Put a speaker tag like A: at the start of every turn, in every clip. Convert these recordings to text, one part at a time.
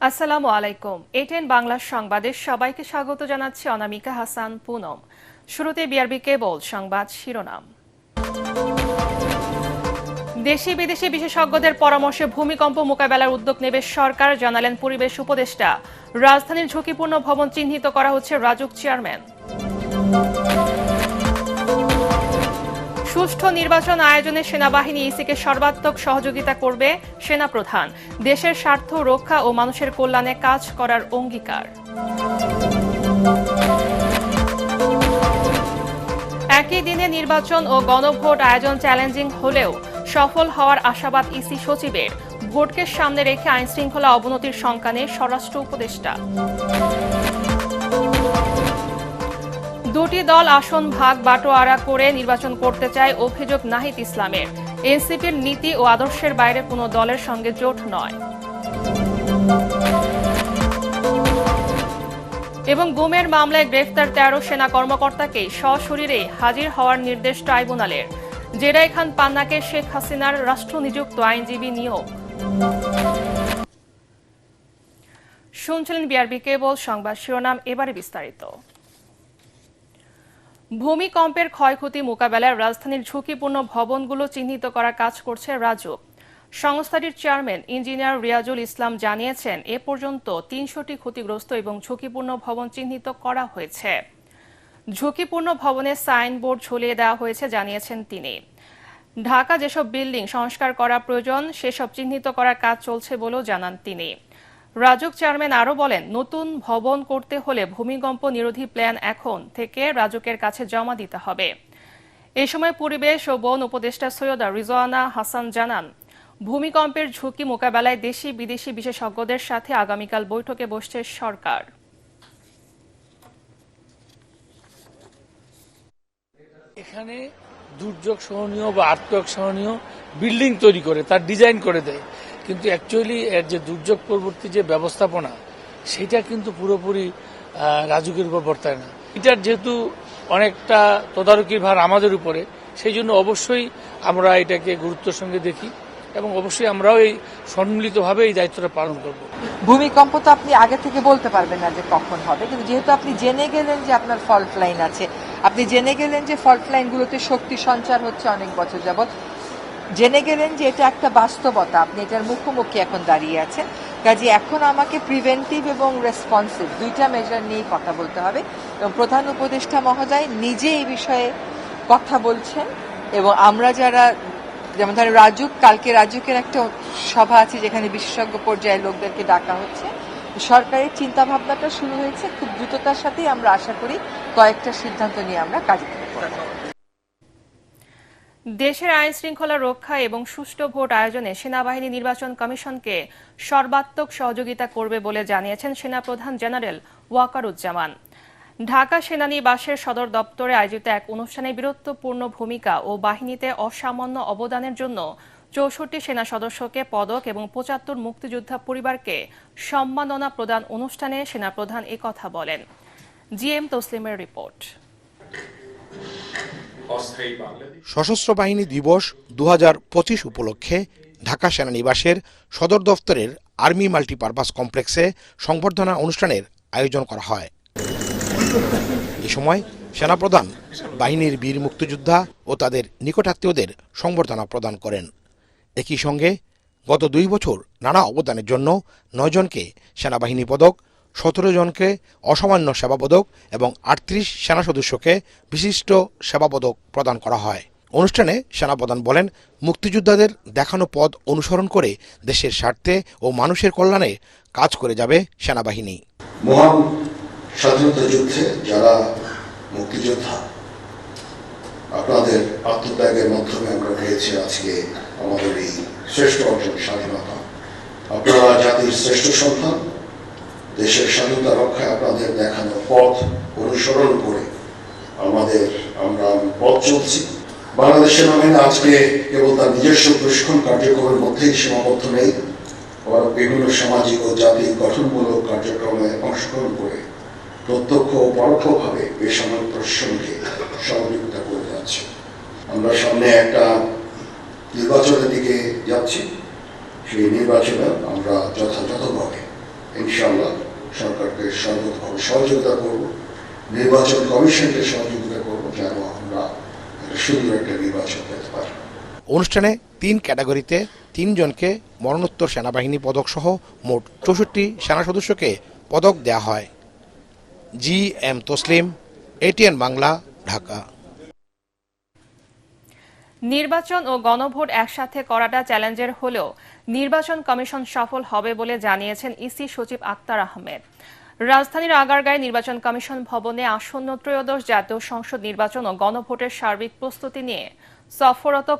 A: আসসালামু আলাইকুম। এটেন বাংলা সংবাদে সবাইকে স্বাগত জানাচ্ছি অনামিকা হাসান পুনম। শুরুতে বিআরবি কেবল সংবাদ শিরোনাম। দেশি বিদেশি বিশেষজ্ঞদের পরামর্শে ভূমিকম্প মোকাবেলার উদ্যোগ নেবে সরকার, জানালেন পরিবেশ উপদেষ্টা। রাজধানীর ঝুঁকিপূর্ণ ভবন চিহ্নিত করা হচ্ছে, রাজুক চেয়ারম্যান। সুষ্ঠু নির্বাচন আয়োজনে সেনাবাহিনী ইসিকে সর্বাত্মক সহযোগিতা করবে সেনাপ্রধান। দেশের স্বার্থ রক্ষা ও মানুষের কল্যাণে কাজ করার অঙ্গীকার। একই দিনে নির্বাচন ও গণভোট আয়োজন চ্যালেঞ্জিং হলেও সফল হওয়ার আশাবাদ ইসি সচিবের। ভোটকে সামনে রেখে আইনশৃঙ্খলা অবনতির শঙ্কা নেই স্বরাষ্ট্র উপদেষ্টা। দুটি দল আসন ভাগ বাটোয়ারা করে নির্বাচন করতে চায়, অভিযোগ নাহিদ ইসলামের। এনসিপির নীতি ও আদর্শের বাইরে কোনো দলের সঙ্গে জোট নয়। এবং গুমের মামলায় গ্রেফতার ১৩ সেনা কর্মকর্তাকে সশরীরে হাজির হওয়ার নির্দেশ ট্রাইব্যুনালের। জেরাই খান পান্নাকে শেখ হাসিনার রাষ্ট্রনিযুক্ত আইনজীবী নিয়োগ। শুনছিলেন বিআরবি কেবল সংবাদ শিরোনাম, এবারে বিস্তারিত। ভূমিকম্পের ক্ষয়ক্ষতি মোকাবেলায় রাজধানীর ঝুঁকিপূর্ণ ভবনগুলো চিহ্নিত করার কাজ করছে রাজুক। সংস্থাটির চেয়ারম্যান ইঞ্জিনিয়ার রিয়াজুল ইসলাম জানিয়েছেন, এ পর্যন্ত ৩০০টি ক্ষতিগ্রস্ত এবং ঝুঁকিপূর্ণ ভবন চিহ্নিত করা হয়েছে। ঝুঁকিপূর্ণ ভবনে সাইনবোর্ড ঝুলিয়ে দেওয়া হয়েছে, জানিয়েছেন তিনি। ঢাকা যেসব বিল্ডিং সংস্কার করা প্রয়োজন সেসব চিহ্নিত করার কাজ চলছে বলেও জানান তিনি। রাজুক চেয়ারম্যান আরও বলেন, নতুন ভবন করতে হলে ভূমিকম্প নিরোধী প্ল্যান এখন থেকে রাজুকের কাছে জমা দিতে হবে। এ সময় পরিবেশ ও বন উপদেষ্টা সৈয়দা রিজওয়ানা হাসান জানান, ভূমিকম্পের ঝুঁকি মোকাবেলায় দেশি বিদেশি বিশেষজ্ঞদের সাথে আগামীকাল বৈঠকে বসছে সরকার।
B: এখানে দুর্যোগ সহনীয় বা আর্থিক সহনীয় বিল্ডিং তৈরি করে তার ডিজাইন করে দেয়, কিন্তু অ্যাকচুয়ালি এর যে দুর্যোগ পরবর্তী যে ব্যবস্থাপনা সেটা কিন্তু পুরোপুরি রাজুকের উপর বর্তায় না। এটার যেহেতু অনেকটা তদারকির ভার আমাদের উপরে, সেই জন্য অবশ্যই আমরা এটাকে গুরুত্বের সঙ্গে দেখি এবং অবশ্যই আমরাও এই সম্মিলিতভাবে এই দায়িত্বটা পালন করব।
C: ভূমিকম্প তো আপনি আগে থেকে বলতে পারবেন না যে কখন হবে, কিন্তু যেহেতু আপনি জেনে গেলেন যে আপনার ফল্ট লাইন আছে, আপনি জেনে গেলেন যে ফল্ট লাইনগুলোতে শক্তি সঞ্চার হচ্ছে অনেক বছর যাবৎ, জেনে গেলেন যে এটা একটা বাস্তবতা, আপনি এটার মুখোমুখি এখন দাঁড়িয়ে আছেন। কাজে এখন আমাকে প্রিভেন্টিভ এবং রেসপন্সিভ দুইটা মেজার নিয়ে কথা বলতে হবে এবং প্রধান উপদেষ্টা মহোদয় নিজে এই বিষয়ে কথা বলছেন। এবং আমরা যারা, যেমন ধরেন রাজুক, কালকে রাজুকের একটা সভা আছে যেখানে বিশেষজ্ঞ পর্যায়ের লোকদেরকে ডাকা হচ্ছে। সরকারের চিন্তা ভাবনাটা শুরু হয়েছে, খুব দ্রুততার সাথেই আমরা আশা করি কয়েকটা সিদ্ধান্ত নিয়ে আমরা কাজে করব।
A: দেশের আইন শৃঙ্খলা রক্ষা এবং সুষ্ঠু ভোট আয়োজনে সেনাবাহিনী নির্বাচন কমিশনকে সর্বাত্মক সহযোগিতা করবে বলে জানিয়েছেন সেনাপ্রধান জেনারেল ওয়াকারুজ্জামান। ঢাকা সেনানিবাসের সদর দপ্তরে আয়োজিত এক অনুষ্ঠানে বীরত্বপূর্ণ ভূমিকা ও বাহিনীতে অসামান্য অবদানের জন্য ৬৪ সেনা সদস্যকে পদক এবং ৭৫ মুক্তিযোদ্ধা পরিবারকে সম্মাননা প্রদান অনুষ্ঠানে সেনাপ্রধান একথা বলেন। জিএম তসলিমের রিপোর্ট।
D: সশস্ত্র বাহিনী দিবস ২০২৫ উপলক্ষে ঢাকা সেনানিবাসের সদর দফতরের আর্মি মাল্টিপারপাস কমপ্লেক্সে সংবর্ধনা অনুষ্ঠানের আয়োজন করা হয়। এ সময় সেনাপ্রধান বাহিনীর বীর মুক্তিযোদ্ধা ও তাদের নিকটাত্মীয়দের সংবর্ধনা প্রদান করেন। একই সঙ্গে গত ২ বছর নানা অবদানের জন্য ৯ জনকে সেনাবাহিনী পদক, ১৭ জনকে অসামান্য সেবা পদক এবং ৩৮ সেনা সদস্যকে বিশিষ্ট সেবা পদক প্রদান করা হয়। অনুষ্ঠানে সেনাপ্রধান বলেন, মুক্তিযোদ্ধাদের দেখানো পথ অনুসরণ করে দেশের স্বার্থে ও মানুষের কল্যাণে কাজ করে যাবে সেনাবাহিনী।
E: মহান স্বাধীনতা যুদ্ধে যারা মুক্তিযোদ্ধা, আপনাদের আত্মত্যাগের মাধ্যমে আমরা পেয়েছি আজকে আমাদের এই শ্রেষ্ঠ অর্জন স্বাধীনতা। আপনারা জাতির শ্রেষ্ঠ সন্তান, দেশের স্বাধীনতা রক্ষায় আপনাদের দেখানো পথ অনুসরণ করে আমরা পথ চলছি। বাংলাদেশ সেনাবাহিনী আজকে কেবল তার নিজস্ব প্রশিক্ষণ কার্যক্রমের মধ্যেই সীমাবদ্ধ নেই, আবার বিভিন্ন সামাজিক ও জাতির গঠনমূলক কার্যক্রমে অংশগ্রহণ করে প্রত্যক্ষ ও পরোক্ষভাবে বেসামরিক প্রশাসনকে সহযোগিতা করে যাচ্ছে। আমরা সামনে একটা নির্বাচনের দিকে যাচ্ছি, সেই নির্বাচনে আমরা যথাযথভাবে ইনশাআল্লাহ সরকারকে সর্বতভাবে সহযোগিতা করব, নির্বাচন কমিশনকে সহযোগিতা করব, যেন আমরা সুন্দর একটা নির্বাচন পেতে পারি।
D: অনুষ্ঠানে 3 ক্যাটাগরিতে 3 জনকে মরণোত্তর সেনাবাহিনী পদক সহ মোট 64 সেনা সদস্যকে পদক দেয়া হয়। GM Taslim, ATN Bangla, Dhaka.
A: নির্বাচন ও গণভোট একসাথে করাটা চ্যালেঞ্জের হলেও নির্বাচন কমিশন সফল হবে বলে জানিয়েছেন ইসি সচিব আক্তার আহমেদ। রাজধানীর আগারগাঁয়ে নির্বাচন কমিশন ভবনে আসন্ন ত্রয়োদশ জাতীয় সংসদ নির্বাচন ও গণভোটের সার্বিক প্রস্তুতি নিয়ে সফররত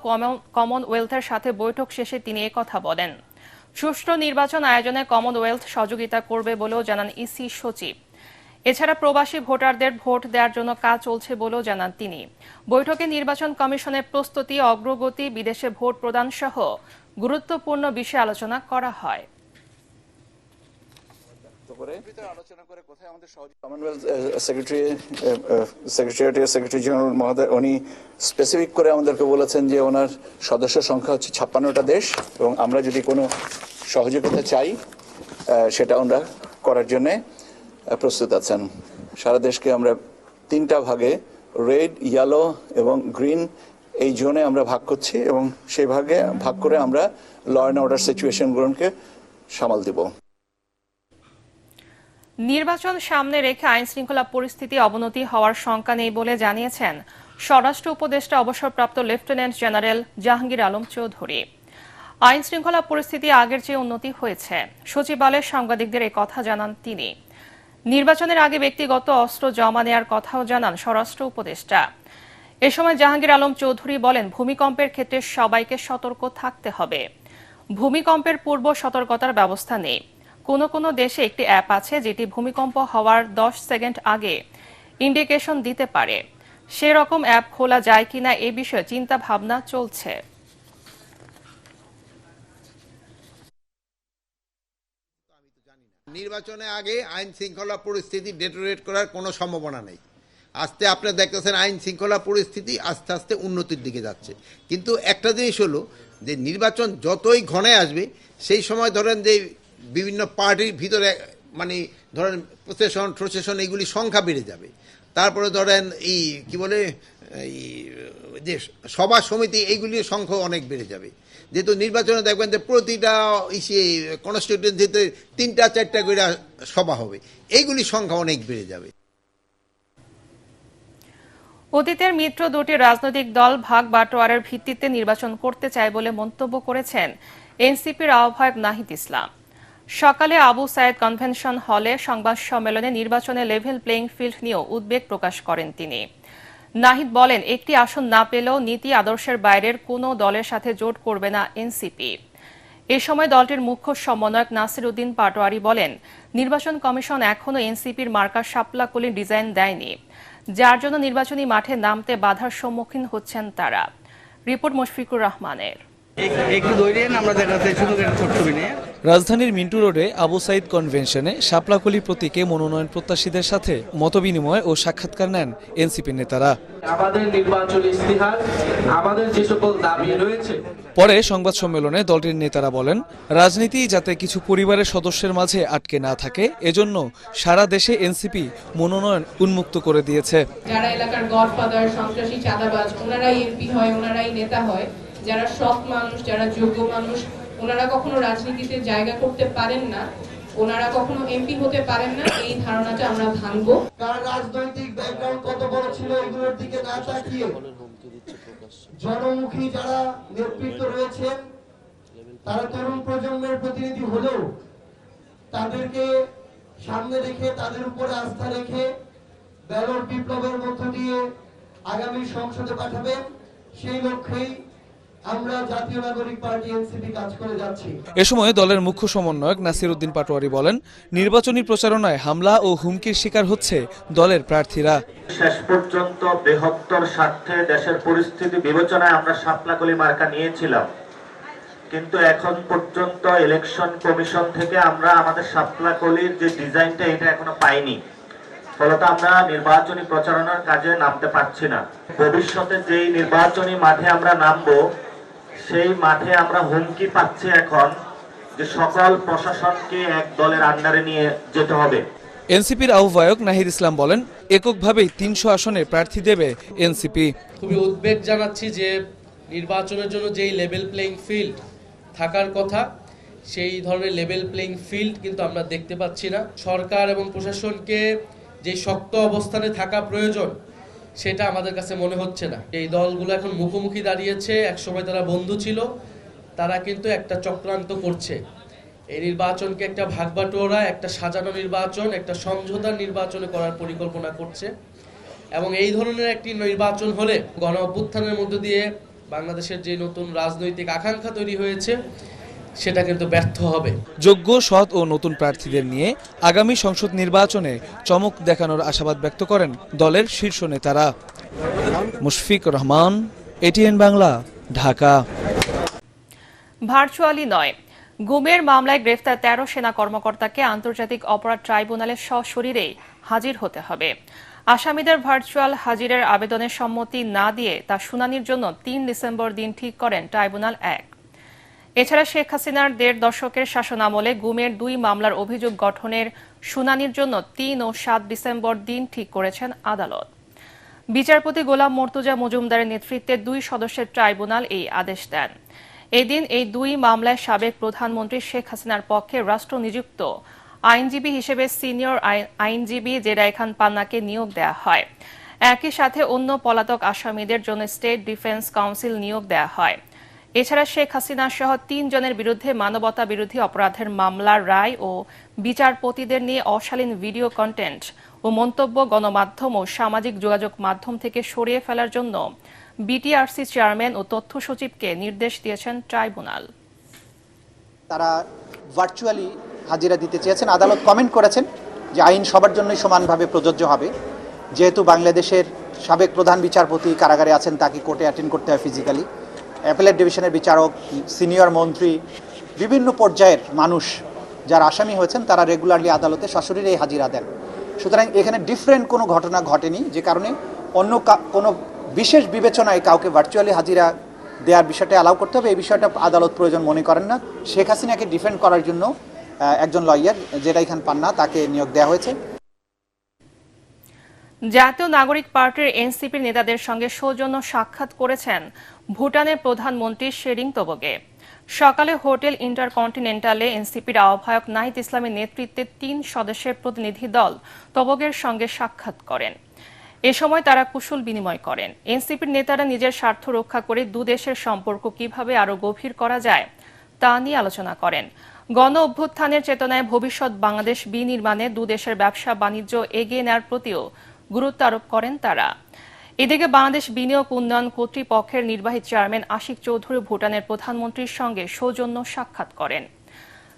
A: কমনওয়েলথের সাথে বৈঠক শেষে তিনি একথা বলেন। সুষ্ঠু নির্বাচন আয়োজনে কমনওয়েলথ সহযোগিতা করবে বলেও জানান ইসি সচিব। এছাড়া প্রবাসী ভোটারদের ভোট দেওয়ার জন্য কাজ চলছে বলেও জানান তিনি। বৈঠকে নির্বাচন কমিশনের প্রস্তুতি, অগ্রগতি, বিদেশে ভোট প্রদান সহ গুরুত্বপূর্ণ বিষয়ে আলোচনা করা হয়।
F: কমনওয়েলথ সেক্রেটারি জেনারেল মহোদয় উনি স্পেসিফিক করে আমাদেরকে বলেছেন যে ওনার সদস্য সংখ্যা হচ্ছে 56টা দেশ, এবং আমরা যদি কোনো সহযোগিতা চাই সেটা ওনারা করার জন্যে প্রস্তুত আছেন। সারা দেশকে আমরা 3টা ভাগে, রেড, ইয়েলো এবং গ্রিন, এই জোনে আমরা ভাগ করছি, এবং সেই ভাগে ভাগ করে আমরা ল অ্যান্ড অর্ডার সিচুয়েশনগুলোকে সামাল দেব।
A: নির্বাচন সামনে রেখে আইন শৃঙ্খলা পরিস্থিতি অবনতি হওয়ার শঙ্কা নেই বলে জানিয়েছেন স্বরাষ্ট্র উপদেষ্টা অবসরপ্রাপ্ত লেফটেন্যান্ট জেনারেল জাহাঙ্গীর আলম চৌধুরী। আইন শৃঙ্খলা পরিস্থিতি আগের চেয়ে উন্নতি হয়েছে। সচিবালয়ে সাংবাদিকদের এই কথা জানান তিনি। নির্বাচনের আগে ব্যক্তিগত অস্ত্র জমা নেওয়ার কথাও জানান স্বরাষ্ট্র উপদেষ্টা। এ সময় জাহাঙ্গীর আলম চৌধুরী বলেন, ভূমিকম্পের ক্ষেত্রে সবাইকে সতর্ক থাকতে হবে। ভূমিকম্পের পূর্ব সতর্কতার ব্যবস্থা নেই। কোনো কোনো দেশে একটি অ্যাপ আছে যেটি ভূমিকম্প হওয়ার 10 সেকেন্ড আগে ইন্ডিকেশন দিতে পারে। সেরকম অ্যাপ খোলা যায় কিনা এ বিষয়ে চিন্তা ভাবনা চলছে।
G: নির্বাচনে আগে আইন শৃঙ্খলা পরিস্থিতি ডেটোরেট করার কোনো সম্ভাবনা নেই। আস্তে আপনারা দেখতেছেন আইন শৃঙ্খলা পরিস্থিতি আস্তে আস্তে উন্নতির দিকে যাচ্ছে। কিন্তু একটা জিনিস হলো যে নির্বাচন যতই ঘনে আসবে, সেই সময় ধরেন যে বিভিন্ন পার্টির ভিতরে মানে ধরেন প্রসেশন এগুলি সংখ্যা বেড়ে যাবে। তারপরে ধরেন এই কি বলে এই যে সভা সমিতি এইগুলির সংখ্যা অনেক বেড়ে যাবে। যেহেতু নির্বাচনে দেখবেন যে প্রতিটা কনস্টিটিউয়েন্সিতে 3টা-4টা করে সভা হবে, এইগুলি সংখ্যা অনেক বেড়ে যাবে।
A: অতীতের মিত্র দুটি রাজনৈতিক দল ভাগ বাটোয়ারার ভিত্তিতে নির্বাচন করতে চায় বলে মন্তব্য করেছেন এনসিপির আহ্বায়ক নাহিদ ইসলাম। সকালে আবু সায়েদ কনভেনশন হলে সংবাদ সম্মেলনে নির্বাচনে লেভেল প্লেইং ফিল্ড নিয়েও উদ্বেগ প্রকাশ করেন তিনি। নাহিদ বলেন, একটি আসন না পেলেও নীতি আদর্শের বাইরের কোনো দলের সাথে জোট করবে না এনসিপি। এ সময় দলটির মুখ্য সমন্বয়ক নাসির উদ্দিন পাটোয়ারি বলেন, নির্বাচন কমিশন এখনও এনসিপির মার্কা শাপলা-কলির ডিজাইন দেয়নি, যার জন্য নির্বাচনী মাঠে নামতে বাধার সম্মুখীন হচ্ছেন তারা। রিপোর্ট মুশফিকুর রহমানের।
H: রাজধানীর মিন্টু রোডে আবু সাইদ কনভেনশনে শাপলাকলি প্রতীকে মনোনয়ন প্রত্যাশীদের সাথে মতবিনিময় ও সাক্ষাৎকার নেন এনসিপির নেতারা।
I: আমাদের নির্বাচনী ইস্তিহার, আমাদের যে সকল দাবি রয়েছে।
H: পরে সংবাদ সম্মেলনে দলটির নেতারা বলেন, রাজনীতি যাতে কিছু পরিবারের সদস্যের মাঝে আটকে না থাকে, এজন্য সারা দেশে এনসিপি মনোনয়ন উন্মুক্ত করে দিয়েছে।
J: যারা এলাকার গডফাদার, সন্ত্রাসী, চাঁদাবাজ, ওনারাই এমপি হয়, ওনারাই নেতা হয়। যারা সৎ মানুষ, যারা যোগ্য মানুষ, ওনারা কখনো রাজনীতিতে জায়গা করতে পারেন না, ওনারা কখনো এমপি হতে পারেন না, এই ধারণাটা আমরা ভাঙবো।
K: কার রাজনৈতিক ব্যাকগ্রাউন্ড কত বড় ছিল এগুলোর দিকে না তাকিয়ে জনমুখী যারা নেতৃত্ব রয়েছেন, তারা তরুণ প্রজন্মের প্রতিনিধি হলেও তাদেরকে সামনে রেখে, তাদের উপরে আস্থা রেখে ব্যালট বিপ্লবের মধ্য দিয়ে আগামী সংসদে পাঠাবেন, সেই লক্ষ্যেই আমরা জাতীয় নাগরিক পার্টি এনসিপি কাজ করে যাচ্ছি।
H: এ সময় দলের মুখ্য সমন্বয়ক নাসির উদ্দিন পাটোয়ারি বলেন, নির্বাচনী প্রচারণায় হামলা ও হুমকির শিকার হচ্ছে দলের প্রার্থীরা।
L: শেষ পর্যন্ত বৃহত্তর স্বার্থে দেশের পরিস্থিতি বিবেচনায় আমরা শাপলাকলি মার্কা নিয়েছিলাম, কিন্তু এখন পর্যন্ত ইলেকশন কমিশন থেকে আমরা আমাদের শাপলাকলির যে ডিজাইনটা এটা এখনো পাইনি। ফলত আমরা নির্বাচনী প্রচারণার কাজে নামতে পারছি না। ভবিষ্যতে যেই নির্বাচনী মাঠে আমরা নামবো, সেই মাঠে আমরা হুমকি পাচ্ছি এখন যে সকল প্রশাসনকে এক দলের আন্ডারে নিয়ে যেতে হবে।
H: এনসিপির আহ্বায়ক নাহিদ ইসলাম বলেন, এককভাবেই 300 আসনে প্রার্থী দেবে এনসিপি।
M: খুবই উদ্বেগ জানাচ্ছি যে নির্বাচনের জন্য যেই লেভেল প্লেইং ফিল্ড থাকার কথা, সেই ধরনের লেভেল প্লেইং ফিল্ড কিন্তু আমরা দেখতে পাচ্ছি না। সরকার এবং প্রশাসনকে যে শক্ত অবস্থানে থাকা প্রয়োজন সেটা আমাদের কাছে মনে হচ্ছে না। এই দলগুলো এখন মুখোমুখি দাঁড়িয়েছে, একসময় তারা বন্ধু ছিল, তারা কিন্তু একটা চক্রান্ত করছে। এই নির্বাচনকে একটা ভাগবাটোয়ারা, একটা সাজানো নির্বাচন, একটা সমঝোতার নির্বাচনে করার পরিকল্পনা করছে এবং এই ধরনের একটি নির্বাচন হলে গণ অভ্যুত্থানের মধ্য দিয়ে বাংলাদেশের যে নতুন রাজনৈতিক আকাঙ্ক্ষা তৈরি হয়েছে সেটা কিন্তু ব্যর্থ হবে।
H: যোগ্য, সৎ ও নতুন প্রার্থীদের নিয়ে আগামী সংসদ নির্বাচনে চমক দেখানোর আশাবাদ ব্যক্ত করেন দলের শীর্ষ নেতারা। মুশফিক রহমান, এটিএন বাংলা, ঢাকা।
A: ভার্চুয়ালি নয়, গুমের মামলায় গ্রেফতার 13 সেনা কর্মকর্তাকে আন্তর্জাতিক অপরাধ ট্রাইব্যুনালে সশরীরে হাজির হতে হবে। আসামিদের ভার্চুয়াল হাজিরের আবেদনের সম্মতি না দিয়ে তা শুনানির জন্য 3 ডিসেম্বর দিন ঠিক করেন ট্রাইব্যুনাল 1। এছাড়া শেখ হাসিনার 1.5 দশকের শাসনামলে গুমের 2 মামলার অভিযোগ গঠনের শুনানির জন্য 3 ও 7 ডিসেম্বর দিন ঠিক করেছেন আদালত। বিচারপতি গোলাম মর্তুজা মজুমদারের নেতৃত্বে 2 সদস্যের ট্রাইব্যুনাল এই আদেশ দেন। এদিন এই 2 মামলায় সাবেক প্রধানমন্ত্রী শেখ হাসিনার পক্ষে রাষ্ট্রনিযুক্ত আইনজীবী হিসেবে সিনিয়র আইনজীবী জেরাই খান পান্নাকে নিয়োগ দেওয়া হয়। একই সাথে অন্য পলাতক আসামিদের জন্য স্টেট ডিফেন্স কাউন্সিল নিয়োগ দেওয়া হয়। এছাড়া শেখ হাসিনা সহ 3 জনের বিরুদ্ধে মানবতা বিরোধী অপরাধের মামলার রায় ও বিচারপতিদের নিয়ে অশালীন ভিডিও কন্টেন্ট ও মন্তব্য গণমাধ্যম ও সামাজিক যোগাযোগ মাধ্যম থেকে সরিয়ে ফেলার জন্য বিটিআরসি চেয়ারম্যান ও তথ্য সচিবকে নির্দেশ দিয়েছেন ট্রাইব্যুনাল।
N: তারা ভার্চুয়ালি হাজিরা দিতে চেয়েছেন। আদালত কমেন্ট করেছেন যে আইন সবার জন্যই সমানভাবে প্রযোজ্য হবে। যেহেতু বাংলাদেশের সাবেক প্রধান বিচারপতি কারাগারে আছেন, তাকে কোর্টে অ্যাটেন্ড করতে হয় ফিজিক্যালি। অ্যাপেলেট ডিভিশনের বিচারক, সিনিয়র মন্ত্রী, বিভিন্ন পর্যায়ের মানুষ যারা আসামি হয়েছেন তারা রেগুলারলি আদালতে সশরীরে হাজিরা দেন। সুতরাং এখানে ডিফারেন্ট কোনো ঘটনা ঘটেনি, যে কারণে অন্য কোনো বিশেষ বিবেচনায় কাউকে ভার্চুয়ালি হাজিরা দেওয়ার বিষয়টা অ্যালাউ করতে হবে, এই বিষয়টা আদালত প্রয়োজন মনে করেন না। শেখ হাসিনাকে ডিফেন্ড করার জন্য একজন লয়ার জেরাই খান পান্না, তাকে নিয়োগ দেওয়া হয়েছে।
A: জাতীয় নাগরিক পার্টির এনসিপির নেতাদের সঙ্গে সৌজন্য সাক্ষাৎ করেছেন ভুটানের প্রধানমন্ত্রী শেরিং তোবগে। সকালে হোটেল ইন্টারকন্টিনেন্টালে এনসিপির আহ্বায়ক নাহিদ ইসলামের নেতৃত্বে 3 সদস্যের প্রতিনিধি দল তোবগের সঙ্গে সাক্ষাৎ করেন। এ সময় তারা কুশল বিনিময় করেন। এনসিপির নেতারা নিজের স্বার্থ রক্ষা করে 2 দেশের সম্পর্ক কিভাবে আরও গভীর করা যায় তা নিয়ে আলোচনা করেন। গণ অভ্যুত্থানের চেতনায় ভবিষ্যৎ বাংলাদেশ বিনির্মাণে 2 দেশের ব্যবসা বাণিজ্য এগিয়ে নেওয়ার প্রতিও গুরুত্ব আরোপ করেন তারা। এদিকে বাংলাদেশ বিনিয়োগ উন্নয়ন কর্তৃপক্ষের নির্বাহী চেয়ারম্যান আশিক চৌধুরী ভুটানের প্রধানমন্ত্রীর সঙ্গে সৌজন্য সাক্ষাৎ করেন।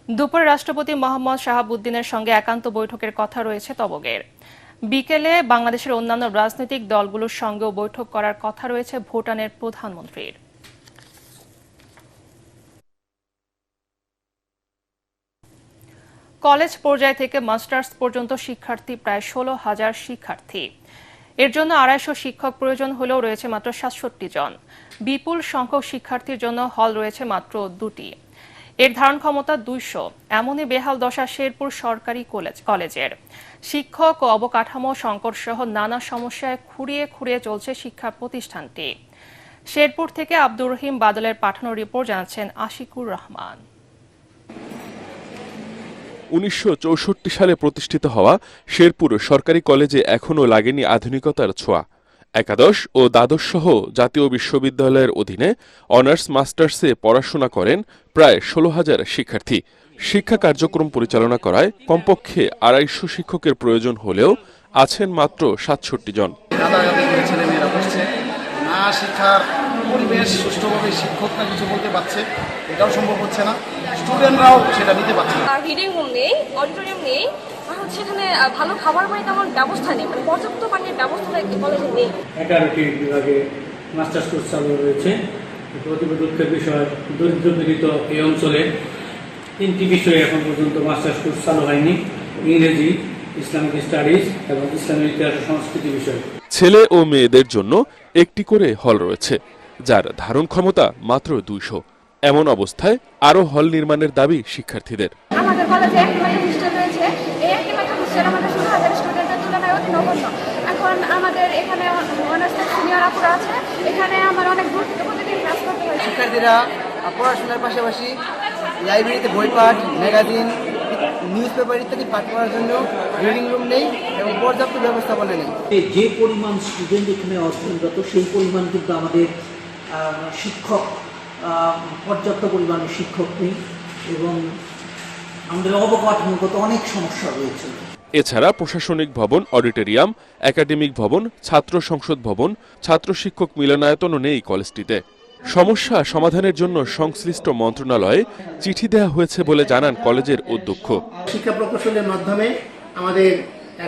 A: দুপুরে রাষ্ট্রপতি মোহাম্মদ শাহাবুদ্দিনের সঙ্গে একান্ত বৈঠকের কথা রয়েছে তবগের। বিকেলে বাংলাদেশের অন্যান্য রাজনৈতিক দলগুলোর সঙ্গেও বৈঠক করার কথা রয়েছে ভুটানের প্রধানমন্ত্রীর। কলেজ পর্যায় থেকে মাস্টার্স পর্যন্ত শিক্ষার্থী প্রায় 16,000 শিক্ষার্থী। এর জন্য 250 শিক্ষক প্রয়োজন হলেও রয়েছে মাত্র 67 জন। বিপুল সংখ্যক শিক্ষার্থীর জন্য হল রয়েছে মাত্র 2টি। এর ধারণ ক্ষমতা 200। এমনই বেহাল দশা শেরপুর সরকারি কলেজের। শিক্ষক ও অবকাঠামো সংকট সহ নানা সমস্যায় খুঁড়িয়ে খুঁড়িয়ে চলছে শিক্ষা প্রতিষ্ঠানটি। শেরপুর থেকে আব্দুর রহিম বাদলের পাঠানো রিপোর্ট জানাচ্ছেন আশিকুর রহমান।
O: 1964 সালে প্রতিষ্ঠিত হওয়া শেরপুর সরকারি কলেজে এখনও লাগেনি আধুনিকতার ছোঁয়া। একাদশ ও দ্বাদশ সহ জাতীয় বিশ্ববিদ্যালয়ের অধীনে অনার্স মাস্টার্সে পড়াশোনা করেন প্রায় 16,000 শিক্ষার্থী। শিক্ষা কার্যক্রম পরিচালনা করায় কমপক্ষে 250 শিক্ষকের প্রয়োজন হলেও আছেন মাত্র 67 জন।
P: ছেলেমেয়েরা বসছে না, শিক্ষার পরিবেশ সুষ্ঠুভাবে শিক্ষকরা কিছু বলতে পারছে, এটাও সম্ভব হচ্ছে না, স্টুডেন্টরাও সেটা নিতে পারছে না।
Q: রিডিং রুম নেই, অডিটোরিয়াম নেই, আর হচ্ছে এখানে ভালো খাবার পানি তেমন ব্যবস্থা নেই, মানে পর্যাপ্ত পানির ব্যবস্থা কলেজে নেই।
R: 11টি বিভাগে মাস্টার্স কোর্স চালু রয়েছে। অতীব দুঃখের বিষয়, দরিদ্র পীড়িত এই অঞ্চলে 3টি বিষয়ে এখন পর্যন্ত মাস্টার্স কোর্স চালু হয়নি: ইংরেজি, ইসলামিক স্টাডিজ এবং ইসলামিক ইতিহাস ও সংস্কৃতি বিষয়।
O: ছেলে ও মেয়েদের জন্য একটি করে হল রয়েছে, যার ধারণ ক্ষমতা মাত্র 200। এমন অবস্থায় আরও হল নির্মাণের দাবি শিক্ষার্থীদের।
Q: আমাদের কলেজে একটি মাত্র হোস্টেল রয়েছে, এই একটি মাত্র হোস্টেল আমাদের 16,000 স্টুডেন্টের তুলনায় অতি নগণ্য। এখন আমাদের এখানে অনার্সের সিনিয়র আপুরা আছে, এখানে আমার অনেক দূর থেকে প্রতিদিন ক্লাস করতে হয়।
S: শিক্ষার্থীরা পড়াশোনার পাশাপাশি লাইব্রেরিতে বই পাঠ, ম্যাগাজিন, নিউজ পেপার ইত্যাদি পাঠ করার জন্য রিডিং রুম নেই এবং পর্যাপ্ত ব্যবস্থাপনা নেই।
T: যে পরিমাণ স্টুডেন্ট এখানে অধ্যয়নরত সেই পরিমাণ কিন্তু আমাদের শিক্ষক পর্যাপ্ত পরিমাণে শিক্ষক নেই এবং আমাদের অবকাঠামোগত অনেক সমস্যা রয়েছে।
O: এছাড়া প্রশাসনিক ভবন, অডিটোরিয়াম, একাডেমিক ভবন, ছাত্র সংসদ ভবন, ছাত্র শিক্ষক মিলনায়তনও নেই কলেজটিতে। সমস্যা সমাধানের জন্য সংশ্লিষ্ট মন্ত্রণালয়ে চিঠি দেওয়া হয়েছে বলে জানান কলেজের অধ্যক্ষ।
K: শিক্ষা প্রকৌশলের মাধ্যমে আমাদের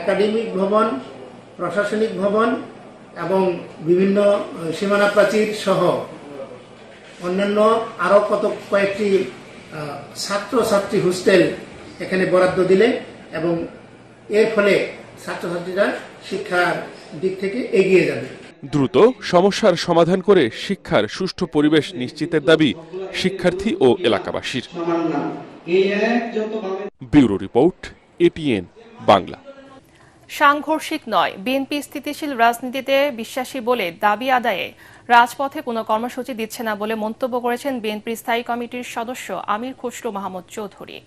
K: একাডেমিক ভবন, প্রশাসনিক ভবন এবং বিভিন্ন সীমানা প্রাচীর সহ অন্যান্য আরও কয়েকটি ছাত্রছাত্রী হোস্টেল এখানে বরাদ্দ দিলে এবং এর ফলে ছাত্রছাত্রীরা শিক্ষার দিক থেকে এগিয়ে যাবে।
O: দ্রুত সমস্যার সমাধান করে শিক্ষার সুষ্ঠু পরিবেশ নিশ্চিতের দাবি শিক্ষার্থী ও এলাকাবাসীর। Bureau report, ATN Bangla.
A: সাংঘর্ষিক নয়, বিএনপি স্থিতিশীল রাজনীতিতে বিশ্বাসী বলে দাবি আদায়ে রাজপথে কোনো কর্মসূচি দিচ্ছে না বলে মন্তব্য করেছেন বিএনপির স্থায়ী কমিটির সদস্য আমির খসরু মাহমুদ চৌধুরী।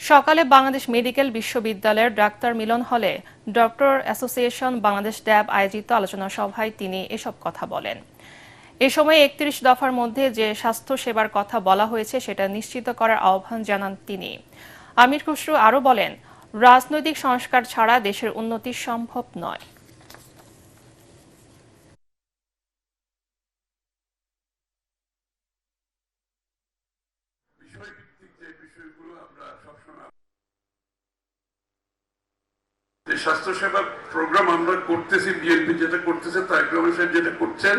A: সকালে বাংলাদেশ মেডিকেল বিশ্ববিদ্যালয়ের ডাক্তার মিলন হলে ডক্টর অ্যাসোসিয়েশন বাংলাদেশ ড্যাব আয়োজিত আলোচনা সভায় তিনি এসব কথা বলেন। এ সময় 31 দফার মধ্যে যে স্বাস্থ্য সেবার কথা বলা হয়েছে সেটা নিশ্চিত করার আহ্বান জানান তিনি। আমির খসরু আরও বলেন, রাজনৈতিক সংস্কার ছাড়া দেশের উন্নতি সম্ভব নয়।
U: স্বাস্থ্যসেবা প্রোগ্রাম আমরা করতেছি, বিএনপি যেটা করতেছে, তারেক রহমান সাহেব যেটা করছেন,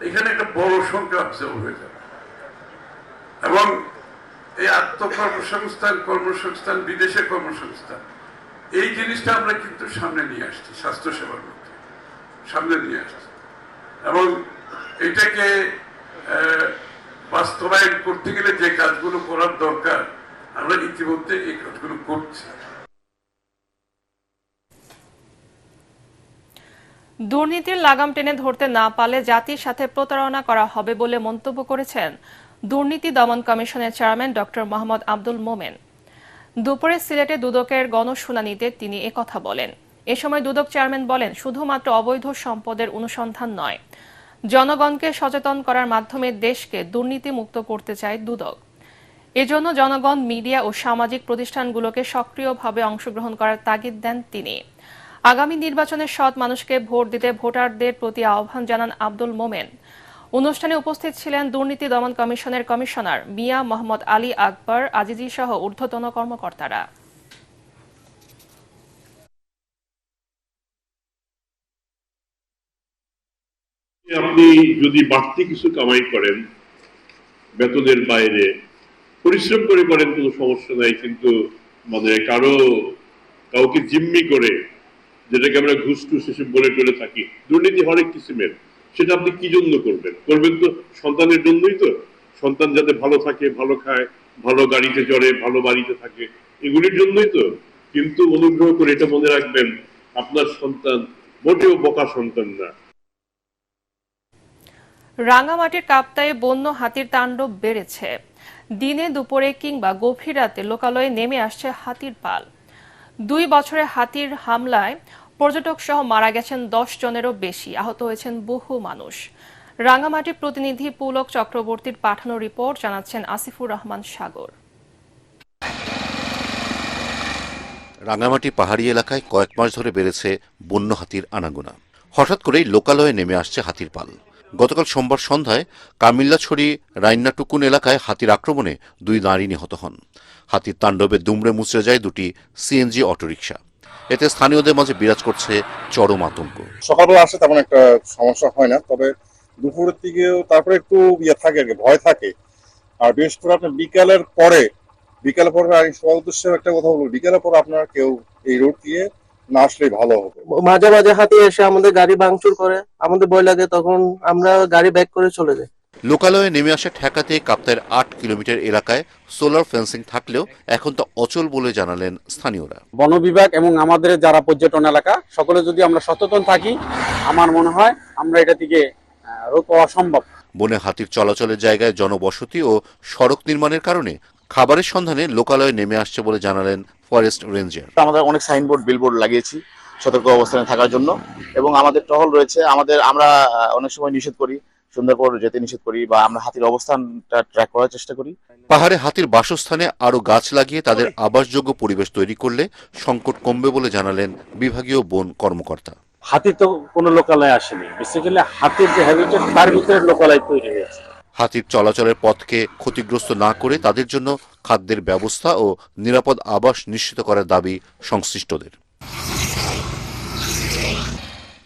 U: এখানে একটা বড় সংখ্যা অবজার্ভ হয়ে যাবে এবং এই কর্মসংস্থান, বিদেশে কর্মসংস্থান, এই জিনিসটা আমরা কিন্তু সামনে নিয়ে আসছি, স্বাস্থ্যসেবার মধ্যে সামনে নিয়ে আসছি এবং এটাকে বাস্তবায়ন করতে গেলে যে কাজগুলো করার দরকার আমরা ইতিমধ্যে এই কাজগুলো করছি।
A: দুর্নীতির লাগাম টেনে ধরতে না পারলে জাতির সাথে প্রতারণা করা হবে বলে মন্তব্য করেছেন দুর্নীতি দমন কমিশনের চেয়ারম্যান ডক্টর মোহাম্মদ আব্দুল মোমেন। দুপুরে সিলেটে দুদকের গণশুনানিতে তিনি একথা বলেন। এ সময় দুদক চেয়ারম্যান বলেন, শুধুমাত্র অবৈধ সম্পদের অনুসন্ধান নয়, জনগণকে সচেতন করার মাধ্যমে দেশকে দুর্নীতি মুক্ত করতে চায় দুদক। এজন্য জনগণ, মিডিয়া ও সামাজিক প্রতিষ্ঠানগুলোকে সক্রিয়ভাবে অংশগ্রহণ করার তাগিদ দেন তিনি। আগামী নির্বাচনে সৎ মানুষকে ভোট দিতে ভোটারদের প্রতি আহ্বান জানান আব্দুল মোমেন। অনুষ্ঠানে উপস্থিত ছিলেন দুর্নীতি দমন কমিশনের কমিশনার মিয়া মোহাম্মদ আলী আকবর আজিজি সহ ঊর্ধ্বতন কর্মকর্তারা।
V: আপনি যদি বাড়তি কিছু কামাই করেন, বেতনের বাইরে পরিশ্রম করে করেন, কোনো সমস্যা নাই, কিন্তু মানে কাউকে জিম্মি করে, যেটাকে আমরা ঘুষ টুস এসব বলে টলে থাকি, দুর্নীতি হরেক কিসিমের, সেটা আপনি কি জন্য করবেন? তো সন্তানের জন্যই তো, সন্তান যাতে ভালো থাকে, ভালো খায়, ভালো গাড়িতে চড়ে, ভালো বাড়িতে থাকে, এগুলির জন্যই তো। কিন্তু অনুগ্রহ করে এটা মনে রাখবেন, আপনার সন্তান মোটেও বোকা সন্তান না।
A: রাঙ্গামাটির কাপ্তায়ে বন্য হাতির তাণ্ডব বেড়েছে। দিনে, দুপুরে কিংবা গভীর রাতে লোকালয়ে নেমে আসছে হাতির পাল। 2 বছরে হাতির হামলায় পর্যটক সহ মারা গেছেন 10 জনেরও বেশি, আহত হয়েছেন বহু মানুষ। রাঙ্গামাটি প্রতিনিধি পুলক চক্রবর্তীর পাঠানো রিপোর্ট জানাচ্ছেন আসিফুর রহমান সাগর।
W: রাঙ্গামাটি পাহাড়ি এলাকায় কয়েক মাস ধরে বেড়েছে বন্য হাতির আনাগোনা। হঠাৎ করেই লোকালয়ে নেমে আসছে হাতির পাল। গতকাল সোমবার সন্ধ্যায় কামিল্লাছড়ি রাইন্নাটুকুন এলাকায় হাতির আক্রমণে 2 নারী নিহত হন। হাতির তাণ্ডবে দুমড়ে মুচড়ে যায় 2টি সিএনজি অটোরিকশা। এতে স্থানীয়দের মাঝে বিরাজ করছে চরম আতঙ্ক।
X: সকালবেলা আসে তেমন একটা সমস্যা হয় না, তবে দুপুরের দিকেও তারপরে একটু থাকে আর কি, ভয় থাকে। আর বিশেষ করে আপনার বিকালের পরে আমি সবার উদ্দেশ্যে একটা কথা বলবো, বিকালের পরে আপনারা কেউ এই রোড দিয়ে না আসলেই ভালো হবে।
Y: মাঝে মাঝে হাতি এসে আমাদের গাড়ি ভাঙচুর করে, আমাদের ভয় লাগে, তখন আমরা গাড়ি ব্যাক করে চলে যাই।
W: লোকালয়ে নেমে আসা ঠেকাতে কাপ্তাইয়ের 8 কিলোমিটার এলাকায় সোলার ফেন্সিং থাকলেও এখন তা অচল বলে জানালেন স্থানীয়রা।
B: বন বিভাগ এবং আমাদের যারা পর্যটন এলাকা সকলে যদি আমরা সচেতন থাকি, আমার মনে হয় আমরা এটা থেকে রোধ পাওয়া সম্ভব।
W: বনে হাতির চলাচলের জায়গায় জনবসতি ও সড়ক নির্মাণের কারণে খাবারের সন্ধানে লোকালয়ে নেমে আসছে বলে জানালেন ফরেস্ট রেঞ্জার।
C: আমাদের অনেক সাইনবোর্ড বিলবোর্ড লাগিয়েছি সতর্ক অবস্থানে থাকার জন্য, এবং আমাদের টহল রয়েছে। আমরা অনেক সময় নিষেধ করি, সুন্দরবন যেতে নিষেধ করি, বা আমরা হাতির অবস্থানটা ট্র্যাক করার চেষ্টা করি।
W: পাহাড়ে হাতির বাসস্থানে আরো গাছ লাগিয়ে তাদের আবাসযোগ্য পরিবেশ তৈরি করলে সংকট কমবে বলে জানালেন বিভাগীয় বন কর্মকর্তা।
R: হাতি তো কোনো লোকালয়ে আসেনি, বেসিক্যালি হাতির যে হ্যাবিটেট তার ভিতরে লোকালয় তৈরি হয়েছে।
W: হাতির চলাচলের পথকে ক্ষতিগ্রস্ত না করে তাদের জন্য খাদ্যের ব্যবস্থা ও নিরাপদ আবাস নিশ্চিত করার দাবি সংশ্লিষ্টদের।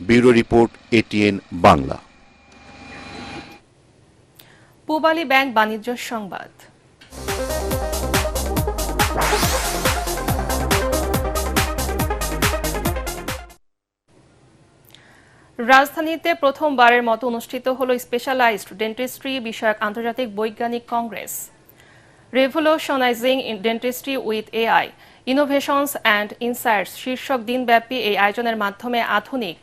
W: Bureau report, ATN Bangla.
A: Pubali bank বাণিজ্য সংবাদ। রাজধানীতে প্রথমবারের মতো অনুষ্ঠিত হলো স্পেশালাইজড ডেন্টিস্ট্রি বিষয়ক আন্তর্জাতিক বৈজ্ঞানিক congress. Revolutionising dentistry with AI innovations and insights শীর্ষক দিনব্যাপী এই আয়োজনের মাধ্যমে আধুনিক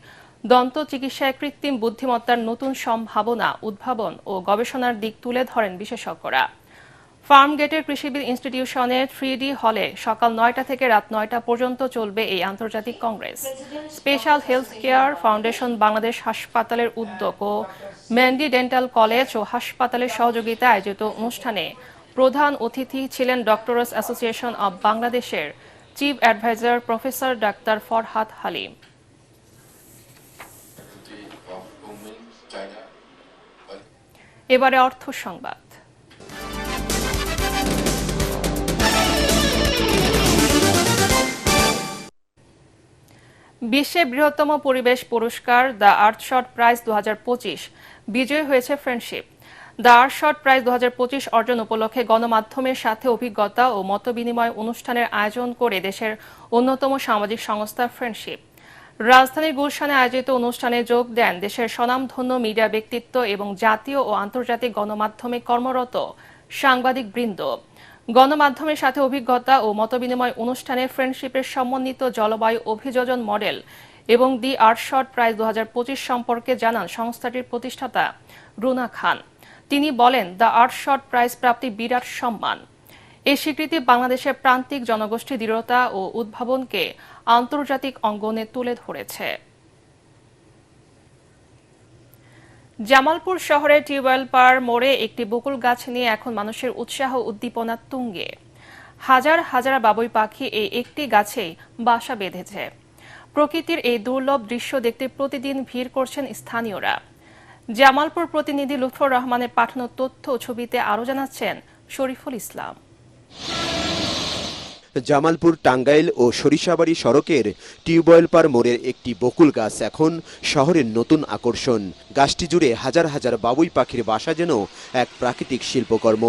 A: দন্ত চিকিৎসায় কৃত্রিম বুদ্ধিমত্তার নতুন সম্ভাবনা, উদ্ভাবন ও গবেষণার দিক তুলে ধরেন বিশেষজ্ঞরা। ফার্মগেটের কৃষিবিদ ইনস্টিটিউশনের 3D হলে সকাল 9টা থেকে রাত 9টা পর্যন্ত চলবে এই আন্তর্জাতিক congress. Special health care foundation Bangladesh হাসপাতালের উদ্যোগ ও ম্যান্ডি ডেন্টাল কলেজ ও হাসপাতালের সহযোগিতায় আয়োজিত অনুষ্ঠানে প্রধান অতিথি ছিলেন ডক্টরস অ্যাসোসিয়েশন অব বাংলাদেশের চিফ অ্যাডভাইজার প্রফেসর ডাক্তার ফরহাদ হালিম। এবারে অর্থ সংবাদ। বিশ্বের বৃহত্তম পরিবেশ পুরস্কার দ্য আর্থশট প্রাইজ 2025 বিজয়ী হয়েছে ফ্রেন্ডশিপ। দ্য আর্থশট প্রাইজ 2025 অর্জন উপলক্ষে গণমাধ্যমের সাথে অভিজ্ঞতা ও মতবিনিময় অনুষ্ঠানের আয়োজন করে দেশের অন্যতম সামাজিক সংস্থা ফ্রেন্ডশিপ। রাজধানীর গুলশানে আয়োজিত অনুষ্ঠানে যোগ দেন দেশের স্বনামধন্য মিডিয়া ব্যক্তিত্ব এবং জাতীয় ও আন্তর্জাতিক গণমাধ্যমে কর্মরত সাংবাদিক বৃন্দ। গণমাধ্যমের সাথে অভিজ্ঞতা ও মতবিনিময় অনুষ্ঠানে ফ্রেন্ডশিপের সমন্বিত জলবায়ু অভিযোজন মডেল এবং দি আর্থশট প্রাইজ 2025 সম্পর্কে জানান সংস্থাটির প্রতিষ্ঠাতা রুনা খান। তিনি বলেন, দ্য আর্থশট প্রাইজ প্রাপ্তি বিরাট সম্মান। এই স্বীকৃতি বাংলাদেশের প্রান্তিক জনগোষ্ঠীর দৃঢ়তা ও উদ্ভাবনকে আন্তর্জাতিক অঙ্গনে তুলে ধরেছে। জামালপুর শহরের টিউবওয়েল পার মোড়ে একটি বকুল গাছ নিয়ে এখন মানুষের উৎসাহ উদ্দীপনা তুঙ্গে। হাজার হাজার বাবুই পাখি এই একটি গাছেই বাসা বেঁধেছে। প্রকৃতির এই দুর্লভ দৃশ্য দেখতে প্রতিদিন ভিড় করছেন স্থানীয়রা। জামালপুর প্রতিনিধি লুৎফর রহমানের পাঠানো তথ্য ও ছবিতে আরও জানাচ্ছেন শরীফুল ইসলাম।
D: জামালপুর টাঙ্গাইল ও সরিষাবাড়ি সড়কের টিউবওয়েল পার মোড়ের একটি বকুল গাছ এখন শহরের নতুন আকর্ষণ। গাছটি জুড়ে হাজার হাজার বাবুই পাখির বাসা যেন এক প্রাকৃতিক শিল্পকর্ম।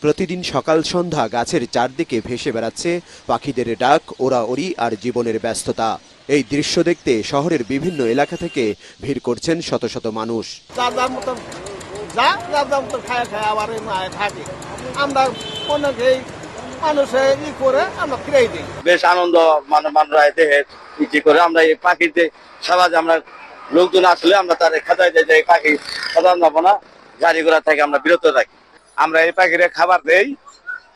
D: প্রতিদিন সকাল সন্ধ্যা গাছের চারদিকে ভেসে বেড়াচ্ছে পাখিদের ডাক, ওড়াওড়ি আর জীবনের ব্যস্ততা। এই দৃশ্য দেখতে শহরের বিভিন্ন এলাকা থেকে ভিড় করছেন শত শত মানুষ।
E: আমরা অনেকেই মানুষে ই করে আমরা ফিরাই দিই।
Y: বেশ আনন্দ মানুষরা দেখে করে আমরা এই পাখিতে সমাজে আমরা লোকজন আসলে আমরা তার খাতায় যে পাখি সাধারণ যাবো না, গাড়ি ঘোড়া থেকে আমরা বিরত রাখি। আমরা এই পাখিরে খাবার দেই,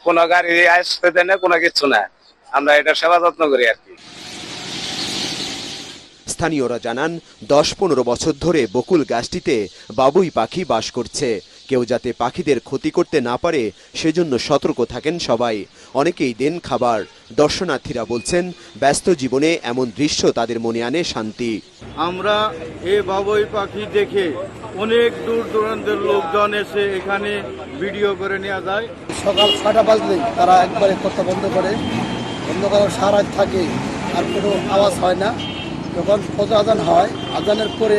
Y: কোনো গাড়ি আসতে দেয় না, কোনো কিছু না, আমরা এটা সেবা যত্ন করি আর কি।
D: স্থানীয়রা জানান 10-15 বছর ধরে বকুল গাছটিতে বাবুই পাখি বাস করছে। কেউ যাতে পাখিদের ক্ষতি করতে না পারে সেজন্য সতর্ক থাকেন সবাই। অনেকেই দেন খাবার। দর্শনার্থীরা বলছেন ব্যস্ত জীবনে এমন দৃশ্য তাদের মনে আনে শান্তি।
Z: আমরা এই বাবুই পাখি দেখে অনেক দূর দূরান্তের লোকজন এসে এখানে ভিডিও করে নেওয়া যায়।
K: সকাল 6টা বাজলেই তারা একবারে কথা বন্ধ করে, বন্ধ করে সারা রাত থাকে, আর কোনো আওয়াজ হয় না। যখন ফজর আজান হয়, আজানের পরে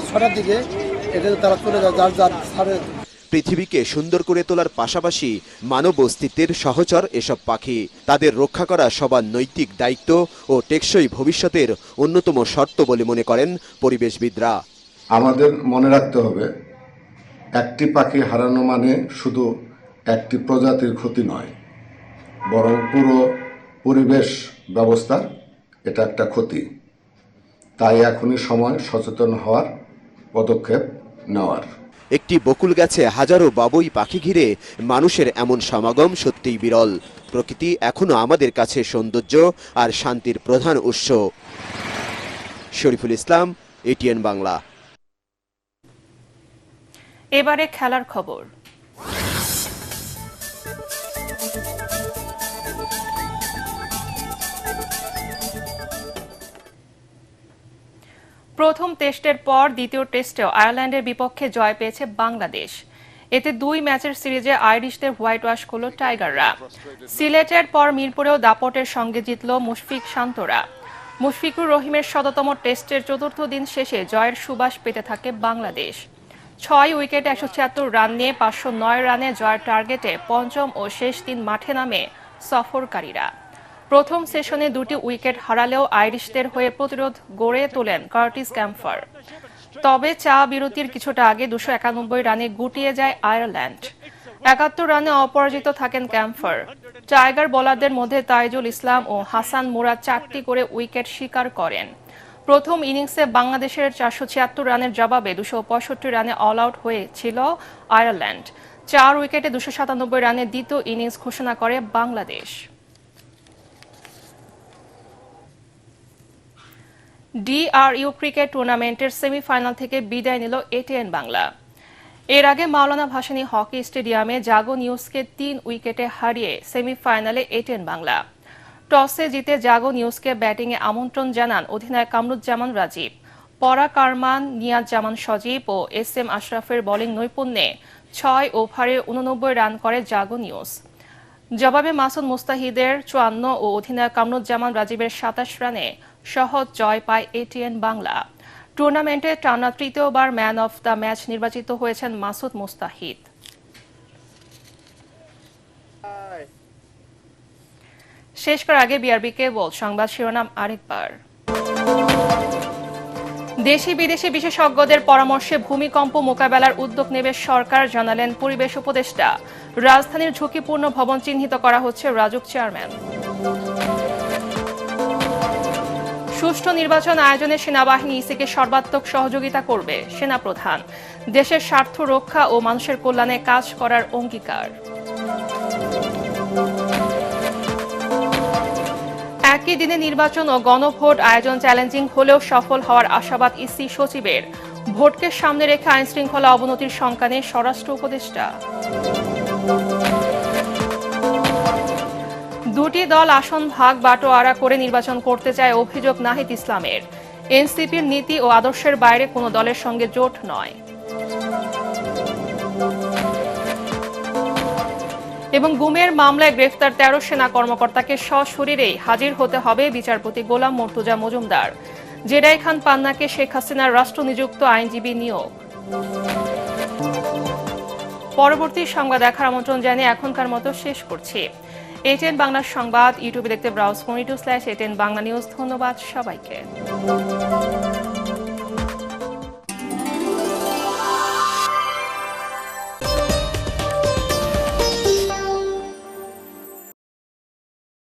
K: 6টার দিকে এটা তারা চলে যায় যার যার সারে।
D: পৃথিবীকে সুন্দর করে তোলার পাশাপাশি মানব অস্তিত্বের সহচর এসব পাখি। তাদের রক্ষা করা সবার নৈতিক দায়িত্ব ও টেকসই ভবিষ্যতের অন্যতম শর্ত বলে মনে করেন পরিবেশবিদরা।
F: আমাদের মনে রাখতে হবে একটি পাখি হারানো মানে শুধু একটি প্রজাতির ক্ষতি নয়, বরং পুরো পরিবেশ ব্যবস্থার এটা একটা ক্ষতি। তাই এখনই সময় সচেতন হওয়ার, পদক্ষেপ নেওয়ার।
D: একটি বকুল গাছে হাজারো বাবুই পাখি ঘিরে মানুষের এমন সমাগম সত্যিই বিরল। প্রকৃতি এখনো আমাদের কাছে সৌন্দর্য আর শান্তির প্রধান উৎস। শরীফুল ইসলাম, এটিএন বাংলা।
A: এবারে খেলার খবর। প্রথম টেস্টের পর দ্বিতীয় টেস্টেও আয়ারল্যান্ডের বিপক্ষে জয় পেয়েছে বাংলাদেশ। এতে 2 ম্যাচের সিরিজে আইরিশদের হোয়াইট ওয়াশ করল টাইগাররা। সিলেটের পর মিরপুরেও দাপটের সঙ্গে জিতল মুশফিক শান্তরা। মুশফিকুর রহিমের ১৭তম টেস্টের চতুর্থ দিন শেষে জয়ের সুবাস পেতে থাকে বাংলাদেশ। 6 উইকেটে ১৭৬ রান নিয়ে ৫০৯ রানে জয়ের টার্গেটে পঞ্চম ও শেষ দিন মাঠে নামে সফরকারীরা। প্রথম সেশনে 2টি উইকেট হারালেও আইরিশদের হয়ে প্রতিরোধ গড়ে তোলেন কার্টিস ক্যাম্পার। তবে চা বিরতির কিছুটা আগে 291 রানে গুটিয়ে যায় আয়ারল্যান্ড। ৭১ রানে অপরাজিত থাকেন ক্যাম্পার। টাইগার বোলারদের মধ্যে তাইজুল ইসলাম ও হাসান মুরাদ 4টি করে উইকেট শিকার করেন। প্রথম ইনিংসে বাংলাদেশের ৪৭৬ রানের জবাবে ২৬৫ রানে অল আউট হয়েছিল আয়ারল্যান্ড। 4 উইকেটে ২৯৭ রানে দ্বিতীয় ইনিংস ঘোষণা করে বাংলাদেশ। ডিআরইউ ক্রিকেট টুর্নামেন্টের সেমিফাইনাল থেকে বিদায় নিল এটিএন বাংলা। এর আগে মাওলানা ভাসানী হকি স্টেডিয়ামে জাগো নিউজকে 3 উইকেটে হারিয়ে সেমিফাইনালে এটিএন বাংলা। টসে জিতে জাগো নিউজকে ব্যাটিংয়ে আমন্ত্রণ জানান অধিনায়ক কামরুজ্জামান রাজীব। পরাগ আরমান, নিয়াজ জামান সজীব ও এসএম আশরাফের বোলিং নৈপুণ্যে 6 ওভারে 89 রান করে জাগো নিউজ। জবাবে মাসুদ মুস্তাহিদের 54 ও অধিনায়ক কামরুজ্জামান রাজীবের 27 রানে সহজ জয় পায় এটিএন বাংলা। টুর্নামেন্টে টানা তৃতীয়বার ম্যান অফ দ্য ম্যাচ নির্বাচিত হয়েছেন মাসুদ মুস্তাহিদ। শেষ করার আগে বিআরবি কেবল সংবাদ শিরোনাম আরেকবার। দেশি বিদেশি বিশেষজ্ঞদের পরামর্শে ভূমিকম্প মোকাবেলার উদ্যোগ নেবে সরকার, জানালেন পরিবেশ উপদেষ্টা। রাজধানীর ঝুঁকিপূর্ণ ভবন চিহ্নিত করা হচ্ছে, রাজুক চেয়ারম্যান। সুষ্ঠু নির্বাচন আয়োজনে সেনাবাহিনী ইসিকে সর্বাত্মক সহযোগিতা করবে, সেনাপ্রধান। দেশের স্বার্থ রক্ষা ও মানুষের কল্যাণে কাজ করার অঙ্গীকার। একই দিনে নির্বাচন ও গণভোট আয়োজন চ্যালেঞ্জিং হলেও সফল হওয়ার আশাবাদ ইসি সচিবের। ভোটকে সামনে রেখে আইনশৃঙ্খলা অবনতির শঙ্কা নেই স্বরাষ্ট্র উপদেষ্টা। 2টি দল আসন ভাগ বাটোয়ারা করে নির্বাচন করতে চায় অভিযোগ নাহিদ ইসলামের। এনসিপির নীতি ও আদর্শের বাইরে কোনো দলের সঙ্গে জোট নয়। এবং গুমের মামলায় গ্রেফতার 13 সেনা কর্মকর্তাকে সশরীরেই হাজির হতে হবে বিচারপতি গোলাম মর্তুজা মজুমদার। জেরাই খান পান্নাকে শেখ হাসিনার রাষ্ট্রনিযুক্ত আইনজীবী নিয়োগ। পরবর্তী সংবাদ দেখার আমন্ত্রণ জানিয়ে এখনকার মতো শেষ করছি। এটিএন বাংলার সংবাদ ইউটিউবে দেখতে ব্রাউজ করুন /ATN বাংলা নিউজ। ধন্যবাদ সবাইকে।